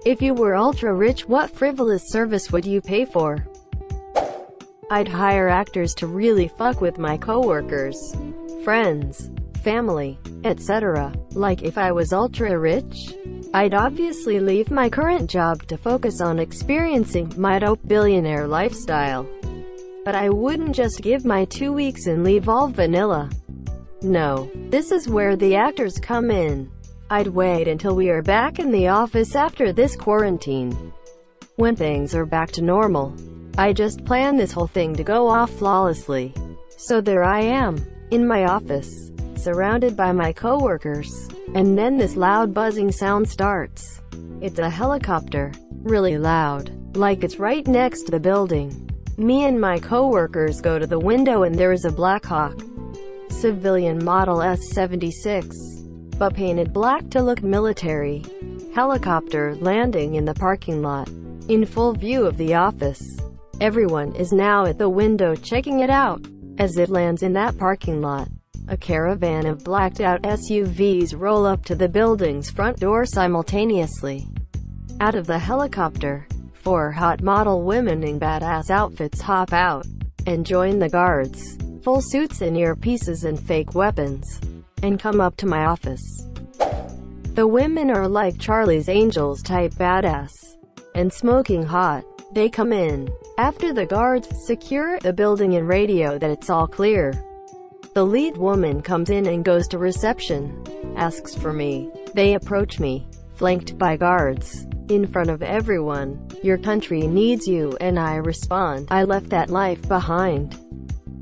If you were ultra rich, what frivolous service would you pay for? I'd hire actors to really fuck with my coworkers, friends, family, etc. Like if I was ultra rich, I'd obviously leave my current job to focus on experiencing my dope billionaire lifestyle. But I wouldn't just give my 2 weeks and leave all vanilla. No, this is where the actors come in. I'd wait until we are back in the office after this quarantine. When things are back to normal, I just plan this whole thing to go off flawlessly. So there I am, in my office, surrounded by my coworkers, and then this loud buzzing sound starts. It's a helicopter, really loud, like it's right next to the building. Me and my coworkers go to the window and there is a Black Hawk, civilian model S-76, but painted black to look military, helicopter landing in the parking lot, in full view of the office. Everyone is now at the window checking it out. As it lands in that parking lot, a caravan of blacked-out SUVs roll up to the building's front door simultaneously. Out of the helicopter, 4 hot model women in badass outfits hop out and join the guards, full suits and earpieces and fake weapons, and come up to my office. The women are like Charlie's Angels type badass and smoking hot. They come in after the guards secure the building and radio that it's all clear. The lead woman comes in and goes to reception, asks for me. They approach me, flanked by guards, in front of everyone. "Your country needs you," and I respond, "I left that life behind.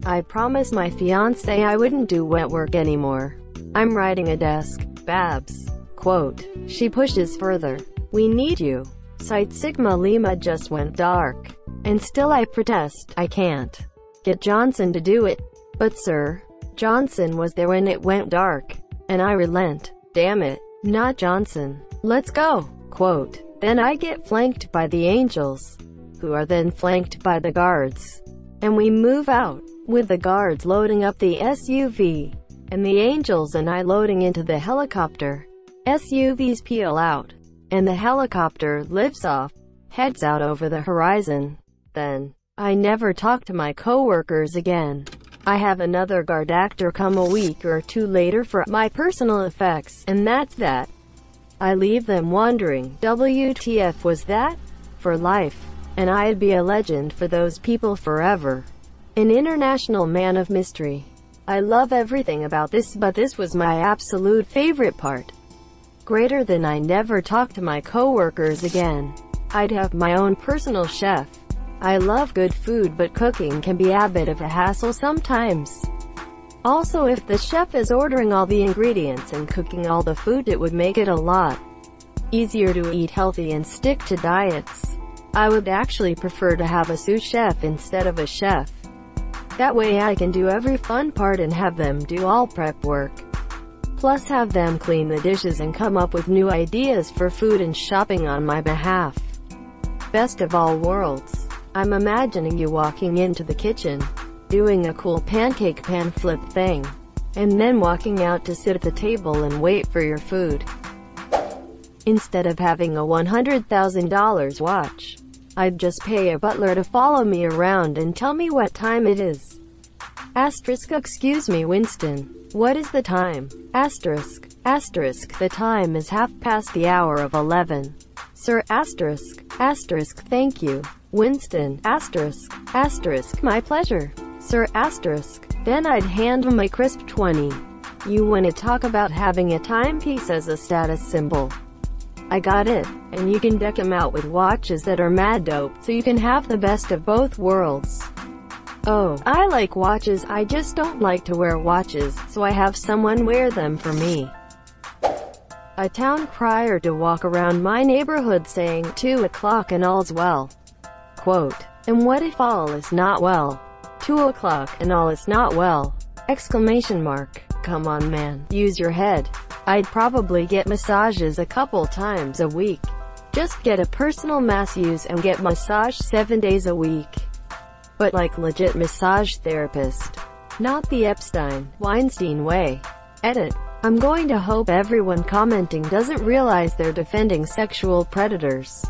I promised my fiancé I wouldn't do wet work anymore. I'm writing a desk." Babs. Quote. She pushes further. "We need you. Site Sigma Lima just went dark." And still I protest. I can't get Johnson to do it. "But sir, Johnson was there when it went dark." And I relent. "Damn it, not Johnson. Let's go." Quote. Then I get flanked by the angels, who are then flanked by the guards. And we move out, with the guards loading up the SUV, and the angels and I loading into the helicopter. SUVs peel out, and the helicopter lifts off, heads out over the horizon. Then, I never talk to my coworkers again. I have another guard actor come a week or 2 later for my personal effects, and that's that. I leave them wondering, WTF was that? For life. And I'd be a legend for those people forever. An international man of mystery. I love everything about this, but this was my absolute favorite part. Greater than I never talk to my coworkers again. I'd have my own personal chef. I love good food, but cooking can be a bit of a hassle sometimes. Also, if the chef is ordering all the ingredients and cooking all the food, it would make it a lot easier to eat healthy and stick to diets. I would actually prefer to have a sous chef instead of a chef. That way I can do every fun part and have them do all prep work. Plus have them clean the dishes and come up with new ideas for food and shopping on my behalf. Best of all worlds. I'm imagining you walking into the kitchen, doing a cool pancake pan flip thing, and then walking out to sit at the table and wait for your food. Instead of having a $100,000 watch, I'd just pay a butler to follow me around and tell me what time it is. Asterisk, excuse me, Winston. What is the time? Asterisk. Asterisk, the time is 11:30. Sir, asterisk. Asterisk, thank you. Winston, asterisk. Asterisk, my pleasure. Sir, asterisk. Then I'd hand him a crisp 20. You wanna talk about having a timepiece as a status symbol? I got it. And you can deck 'em out with watches that are mad dope, so you can have the best of both worlds. Oh, I like watches, I just don't like to wear watches, so I have someone wear them for me. A town crier to walk around my neighborhood saying 2 o'clock and all's well. Quote. And what if all is not well? 2 o'clock and all is not well. Exclamation mark. Come on man, use your head. I'd probably get massages a couple times a week. Just get a personal massage and get massage 7 days a week. But like legit massage therapist. Not the Epstein, Weinstein way. Edit. I'm going to hope everyone commenting doesn't realize they're defending sexual predators.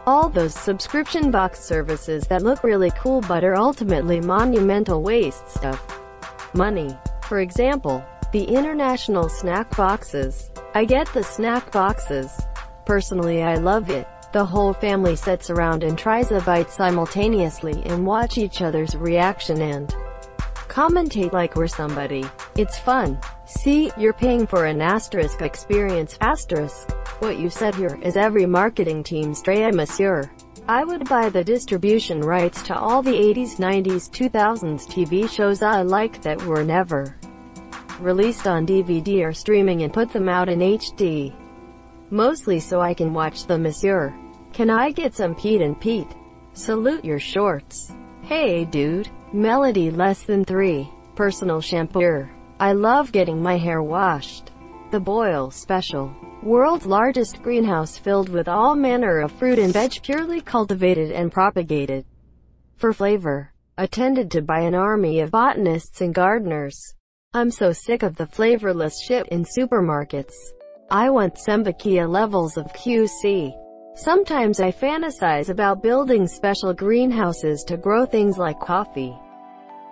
All those subscription box services that look really cool but are ultimately monumental wastes of money. For example, the international snack boxes. I get the snack boxes. Personally, I love it. The whole family sits around and tries a bite simultaneously and watch each other's reaction and commentate like we're somebody. It's fun. See, you're paying for an asterisk experience. Asterisk. What you said here is every marketing team's trait, monsieur. I would buy the distribution rights to all the 80s, 90s, 2000s TV shows I liked that were never released on DVD or streaming and put them out in HD. Mostly so I can watch them, monsieur. Can I get some Pete and Pete? Salute your shorts. Hey dude. Melody less than 3. Personal shampoo. I love getting my hair washed. The Boyle Special. World's largest greenhouse filled with all manner of fruit and veg purely cultivated and propagated for flavor. Attended to by an army of botanists and gardeners. I'm so sick of the flavorless shit in supermarkets. I want Sembakia levels of QC. Sometimes I fantasize about building special greenhouses to grow things like coffee,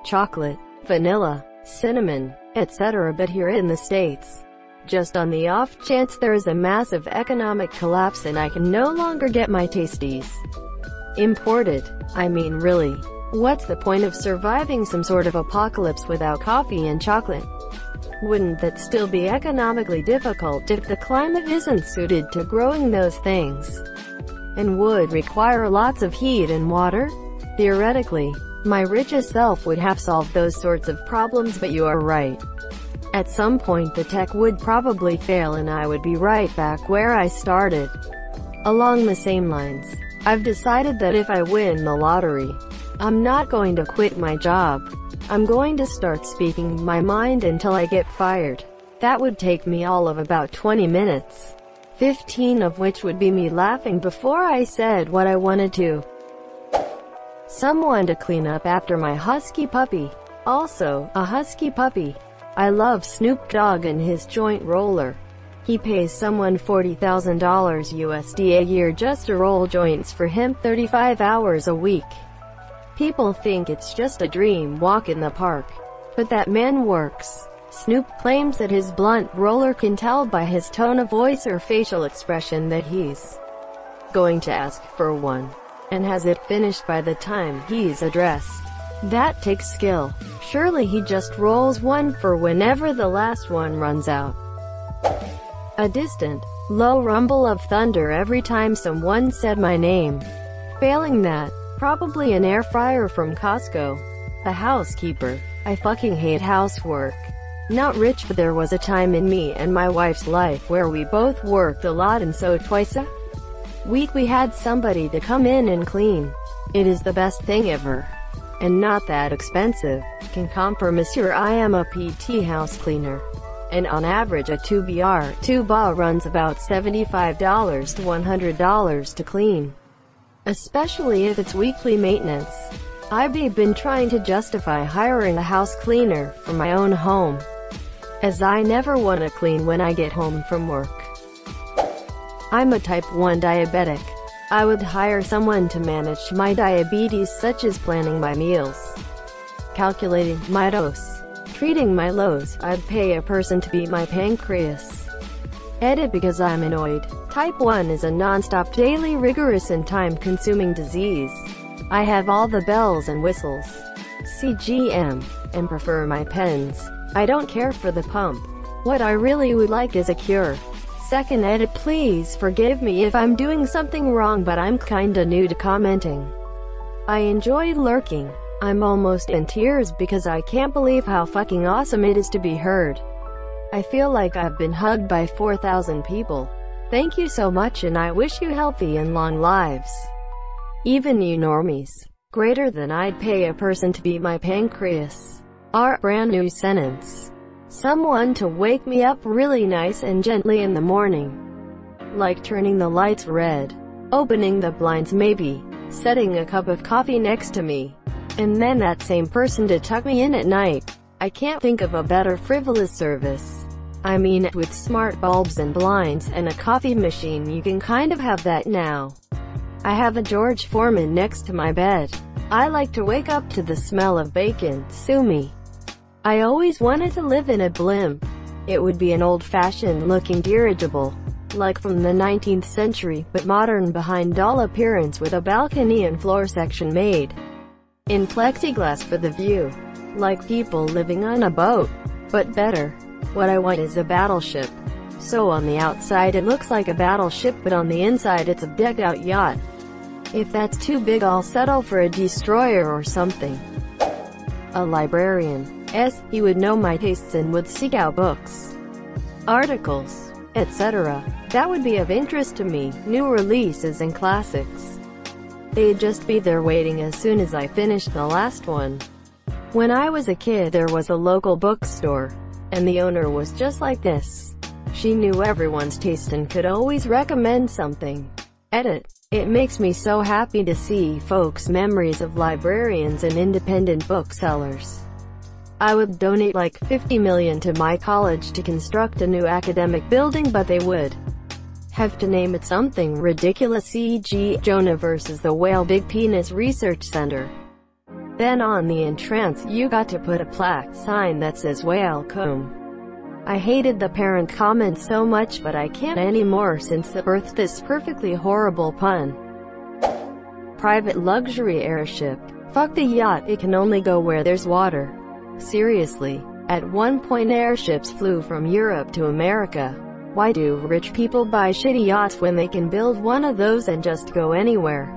chocolate, vanilla, cinnamon, etc. But here in the States, just on the off chance there is a massive economic collapse and I can no longer get my tasties imported. I mean really, what's the point of surviving some sort of apocalypse without coffee and chocolate? Wouldn't that still be economically difficult if the climate isn't suited to growing those things? And would require lots of heat and water? Theoretically, my richest self would have solved those sorts of problems, but you are right. At some point the tech would probably fail and I would be right back where I started. Along the same lines, I've decided that if I win the lottery, I'm not going to quit my job. I'm going to start speaking my mind until I get fired. That would take me all of about 20 minutes. 15 of which would be me laughing before I said what I wanted to. Someone to clean up after my husky puppy. Also, a husky puppy. I love Snoop Dogg and his joint roller. He pays someone $40,000 USD a year just to roll joints for him 35 hours a week. People think it's just a dream walk in the park. But that man works. Snoop claims that his blunt roller can tell by his tone of voice or facial expression that he's going to ask for one, and has it finished by the time he's addressed. That takes skill. Surely he just rolls one for whenever the last one runs out. A distant, low rumble of thunder every time someone said my name. Failing that, probably an air fryer from Costco. A housekeeper. I fucking hate housework. Not rich, but there was a time in me and my wife's life where we both worked a lot, and so twice a week we had somebody to come in and clean. It is the best thing ever. And not that expensive. Can compare, monsieur. I am a PT house cleaner. And on average a 2BR runs about $75 to $100 to clean. Especially if it's weekly maintenance. I've been trying to justify hiring a house cleaner for my own home, as I never want to clean when I get home from work. I'm a type 1 diabetic. I would hire someone to manage my diabetes, such as planning my meals, calculating my dose, treating my lows. I'd pay a person to be my pancreas. Edit because I'm annoyed. Type 1 is a non-stop, daily, rigorous and time-consuming disease. I have all the bells and whistles, CGM, and prefer my pens. I don't care for the pump. What I really would like is a cure. Second edit, please forgive me if I'm doing something wrong, but I'm kinda new to commenting. I enjoy lurking. I'm almost in tears because I can't believe how fucking awesome it is to be heard. I feel like I've been hugged by 4,000 people. Thank you so much, and I wish you healthy and long lives. Even you normies. Greater than I'd pay a person to be my pancreas. Our brand new sentence. Someone to wake me up really nice and gently in the morning. Like turning the lights red, opening the blinds maybe, setting a cup of coffee next to me. And then that same person to tuck me in at night. I can't think of a better frivolous service. I mean, with smart bulbs and blinds and a coffee machine you can kind of have that now. I have a George Foreman next to my bed. I like to wake up to the smell of bacon. Sue me. I always wanted to live in a blimp. It would be an old-fashioned looking dirigible, like from the 19th century, but modern behind all appearance, with a balcony and floor section made in plexiglass for the view. Like people living on a boat, but better. What I want is a battleship. So on the outside it looks like a battleship, but on the inside it's a decked-out yacht. If that's too big I'll settle for a destroyer or something. A librarian. He would know my tastes and would seek out books, articles, etc. that would be of interest to me, new releases and classics. They'd just be there waiting as soon as I finished the last one. When I was a kid there was a local bookstore, and the owner was just like this. She knew everyone's taste and could always recommend something. Edit. It makes me so happy to see folks' memories of librarians and independent booksellers. I would donate like $50 million to my college to construct a new academic building, but they would have to name it something ridiculous, e.g. Jonah versus the Whale Big Penis Research Center. Then on the entrance you got to put a plaque sign that says whale comb. I hated the parent comment so much, but I can't anymore since it birthed this perfectly horrible pun. Private luxury airship. Fuck the yacht, it can only go where there's water. Seriously. At one point airships flew from Europe to America. Why do rich people buy shitty yachts when they can build one of those and just go anywhere?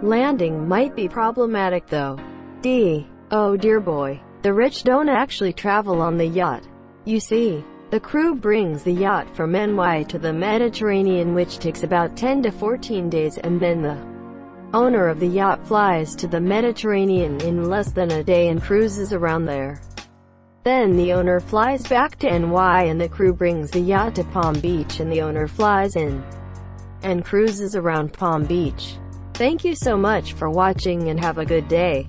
Landing might be problematic though. Oh dear boy. The rich don't actually travel on the yacht. You see, the crew brings the yacht from NY to the Mediterranean, which takes about 10 to 14 days, and then the owner of the yacht flies to the Mediterranean in less than a day and cruises around there. Then the owner flies back to NY and the crew brings the yacht to Palm Beach and the owner flies in and cruises around Palm Beach. Thank you so much for watching and have a good day.